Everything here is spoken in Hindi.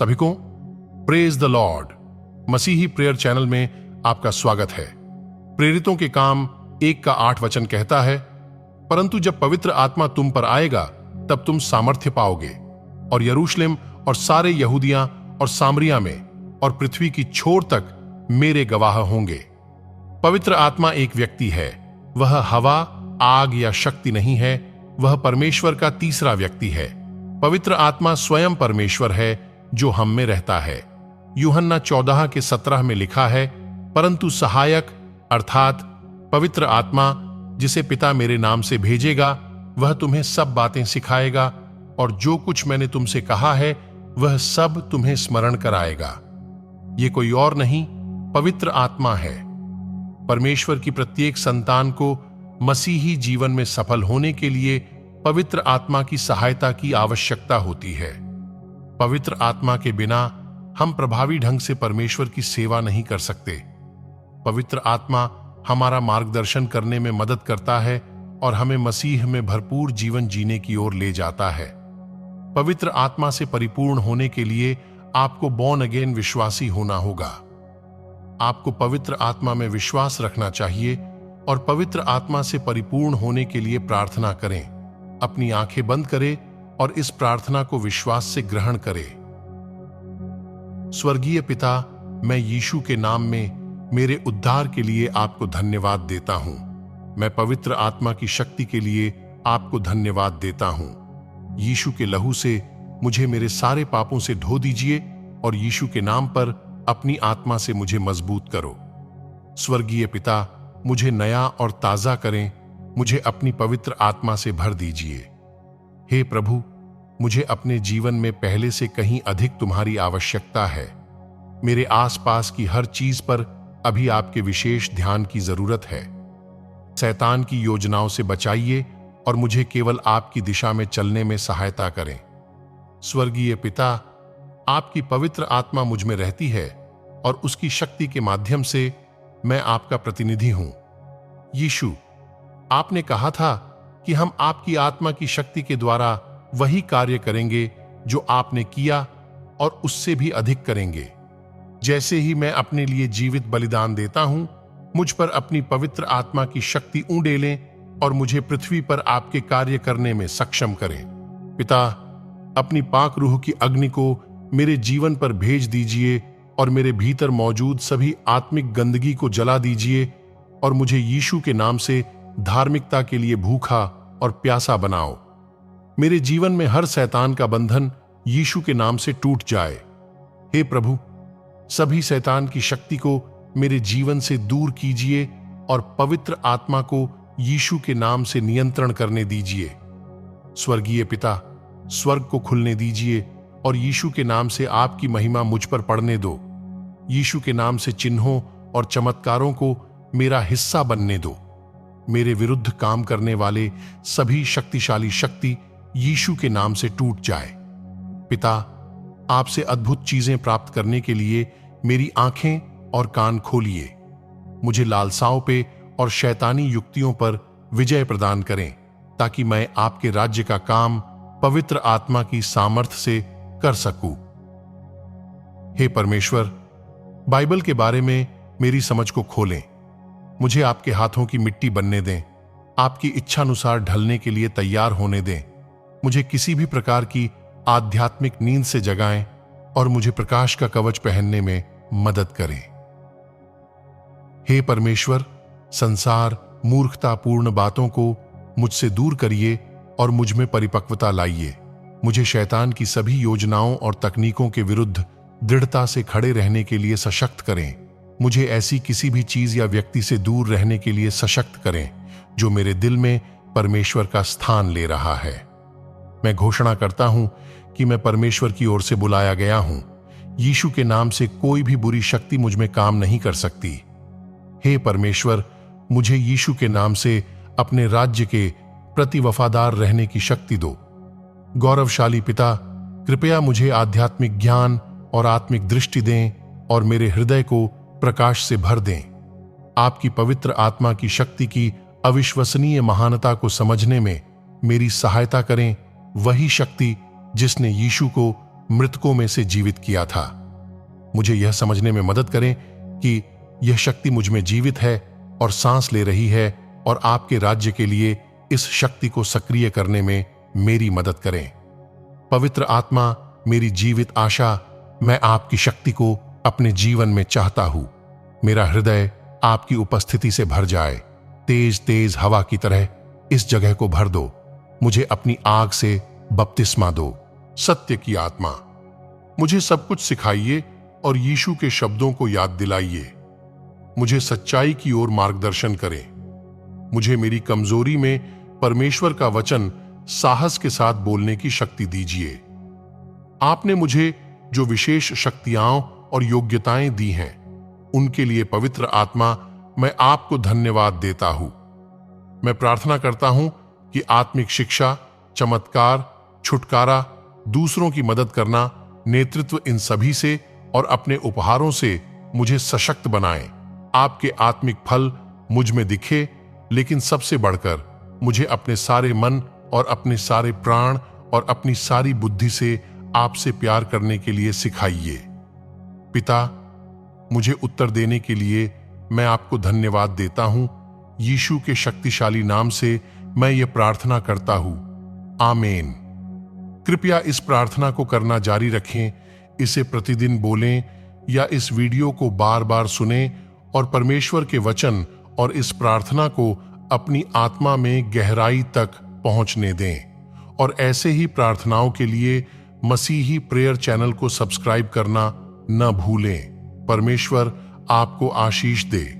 सभी को प्रेज द लॉर्ड मसीही प्रेयर चैनल में आपका स्वागत है। प्रेरितों के काम 1:8 वचन कहता है, परंतु जब पवित्र आत्मा तुम पर आएगा तब तुम सामर्थ्य पाओगे और यरूशलेम और सारे यहूदिया और सामरिया में और पृथ्वी की छोर तक मेरे गवाह होंगे। पवित्र आत्मा एक व्यक्ति है, वह हवा, आग या शक्ति नहीं है, वह परमेश्वर का तीसरा व्यक्ति है। पवित्र आत्मा स्वयं परमेश्वर है जो हम में रहता है। यूहन्ना 14:17 में लिखा है, परंतु सहायक अर्थात पवित्र आत्मा जिसे पिता मेरे नाम से भेजेगा, वह तुम्हें सब बातें सिखाएगा और जो कुछ मैंने तुमसे कहा है वह सब तुम्हें स्मरण कराएगा। ये कोई और नहीं, पवित्र आत्मा है। परमेश्वर की प्रत्येक संतान को मसीही जीवन में सफल होने के लिए पवित्र आत्मा की सहायता की आवश्यकता होती है। पवित्र आत्मा के बिना हम प्रभावी ढंग से परमेश्वर की सेवा नहीं कर सकते। पवित्र आत्मा हमारा मार्गदर्शन करने में मदद करता है और हमें मसीह में भरपूर जीवन जीने की ओर ले जाता है। पवित्र आत्मा से परिपूर्ण होने के लिए आपको बॉर्न अगेन विश्वासी होना होगा। आपको पवित्र आत्मा में विश्वास रखना चाहिए और पवित्र आत्मा से परिपूर्ण होने के लिए प्रार्थना करें। अपनी आंखें बंद करें और इस प्रार्थना को विश्वास से ग्रहण करें। स्वर्गीय पिता, मैं यीशु के नाम में मेरे उद्धार के लिए आपको धन्यवाद देता हूं। मैं पवित्र आत्मा की शक्ति के लिए आपको धन्यवाद देता हूं। यीशु के लहू से मुझे मेरे सारे पापों से धो दीजिए और यीशु के नाम पर अपनी आत्मा से मुझे मजबूत करो। स्वर्गीय पिता, मुझे नया और ताजा करें, मुझे अपनी पवित्र आत्मा से भर दीजिए। हे प्रभु, मुझे अपने जीवन में पहले से कहीं अधिक तुम्हारी आवश्यकता है। मेरे आसपास की हर चीज पर अभी आपके विशेष ध्यान की जरूरत है। शैतान की योजनाओं से बचाइए और मुझे केवल आपकी दिशा में चलने में सहायता करें। स्वर्गीय पिता, आपकी पवित्र आत्मा मुझ में रहती है और उसकी शक्ति के माध्यम से मैं आपका प्रतिनिधि हूं। यीशु, आपने कहा था कि हम आपकी आत्मा की शक्ति के द्वारा वही कार्य करेंगे जो आपने किया और उससे भी अधिक करेंगे। जैसे ही मैं अपने लिए जीवित बलिदान देता हूं, मुझ पर अपनी पवित्र आत्मा की शक्ति उंडेलें और मुझे पृथ्वी पर आपके कार्य करने में सक्षम करें। पिता, अपनी पाक रूह की अग्नि को मेरे जीवन पर भेज दीजिए और मेरे भीतर मौजूद सभी आत्मिक गंदगी को जला दीजिए और मुझे यीशु के नाम से धार्मिकता के लिए भूखा और प्यासा बनाओ। मेरे जीवन में हर शैतान का बंधन यीशु के नाम से टूट जाए। हे प्रभु, सभी शैतान की शक्ति को मेरे जीवन से दूर कीजिए और पवित्र आत्मा को यीशु के नाम से नियंत्रण करने दीजिए। स्वर्गीय पिता, स्वर्ग को खुलने दीजिए और यीशु के नाम से आपकी महिमा मुझ पर पड़ने दो। यीशु के नाम से चिन्हों और चमत्कारों को मेरा हिस्सा बनने दो। मेरे विरुद्ध काम करने वाले सभी शक्तिशाली शक्ति यीशु के नाम से टूट जाए। पिता, आपसे अद्भुत चीजें प्राप्त करने के लिए मेरी आंखें और कान खोलिए। मुझे लालसाओं पे और शैतानी युक्तियों पर विजय प्रदान करें ताकि मैं आपके राज्य का काम पवित्र आत्मा की सामर्थ से कर सकूं। हे परमेश्वर, बाइबल के बारे में मेरी समझ को खोलें। मुझे आपके हाथों की मिट्टी बनने दें, आपकी इच्छानुसार ढलने के लिए तैयार होने दें। मुझे किसी भी प्रकार की आध्यात्मिक नींद से जगाएं और मुझे प्रकाश का कवच पहनने में मदद करें। हे परमेश्वर, संसार मूर्खतापूर्ण बातों को मुझसे दूर करिए और मुझ में परिपक्वता लाइए। मुझे शैतान की सभी योजनाओं और तकनीकों के विरुद्ध दृढ़ता से खड़े रहने के लिए सशक्त करें। मुझे ऐसी किसी भी चीज या व्यक्ति से दूर रहने के लिए सशक्त करें जो मेरे दिल में परमेश्वर का स्थान ले रहा है। मैं घोषणा करता हूं कि मैं परमेश्वर की ओर से बुलाया गया हूं। यीशु के नाम से कोई भी बुरी शक्ति मुझ में काम नहीं कर सकती। हे परमेश्वर, मुझे यीशु के नाम से अपने राज्य के प्रति वफादार रहने की शक्ति दो। गौरवशाली पिता, कृपया मुझे आध्यात्मिक ज्ञान और आत्मिक दृष्टि दें और मेरे हृदय को प्रकाश से भर दें। आपकी पवित्र आत्मा की शक्ति की अविश्वसनीय महानता को समझने में मेरी सहायता करें। वही शक्ति जिसने यीशु को मृतकों में से जीवित किया था। मुझे यह समझने में मदद करें कि यह शक्ति मुझ में जीवित है और सांस ले रही है, और आपके राज्य के लिए इस शक्ति को सक्रिय करने में मेरी मदद करें। पवित्र आत्मा, मेरी जीवित आशा, मैं आपकी शक्ति को अपने जीवन में चाहता हूं। मेरा हृदय आपकी उपस्थिति से भर जाए। तेज तेज हवा की तरह इस जगह को भर दो। मुझे अपनी आग से बपतिस्मा दो। सत्य की आत्मा, मुझे सब कुछ सिखाइए और यीशु के शब्दों को याद दिलाइए। मुझे सच्चाई की ओर मार्गदर्शन करें। मुझे मेरी कमजोरी में परमेश्वर का वचन साहस के साथ बोलने की शक्ति दीजिए। आपने मुझे जो विशेष शक्तियां और योग्यताएं दी हैं, उनके लिए पवित्र आत्मा, मैं आपको धन्यवाद देता हूं। मैं प्रार्थना करता हूं कि आत्मिक शिक्षा, चमत्कार, छुटकारा, दूसरों की मदद करना, नेतृत्व, इन सभी से और अपने उपहारों से मुझे सशक्त बनाएं। आपके आत्मिक फल मुझ में दिखे, लेकिन सबसे बढ़कर मुझे अपने सारे मन और अपने सारे प्राण और अपनी सारी बुद्धि से आपसे प्यार करने के लिए सिखाइए। पिता, मुझे उत्तर देने के लिए मैं आपको धन्यवाद देता हूं। यीशु के शक्तिशाली नाम से मैं ये प्रार्थना करता हूं। आमीन। कृपया इस प्रार्थना को करना जारी रखें, इसे प्रतिदिन बोलें या इस वीडियो को बार बार सुनें और परमेश्वर के वचन और इस प्रार्थना को अपनी आत्मा में गहराई तक पहुंचने दें। और ऐसे ही प्रार्थनाओं के लिए मसीही प्रेयर चैनल को सब्सक्राइब करना न भूलें। परमेश्वर आपको आशीष दे।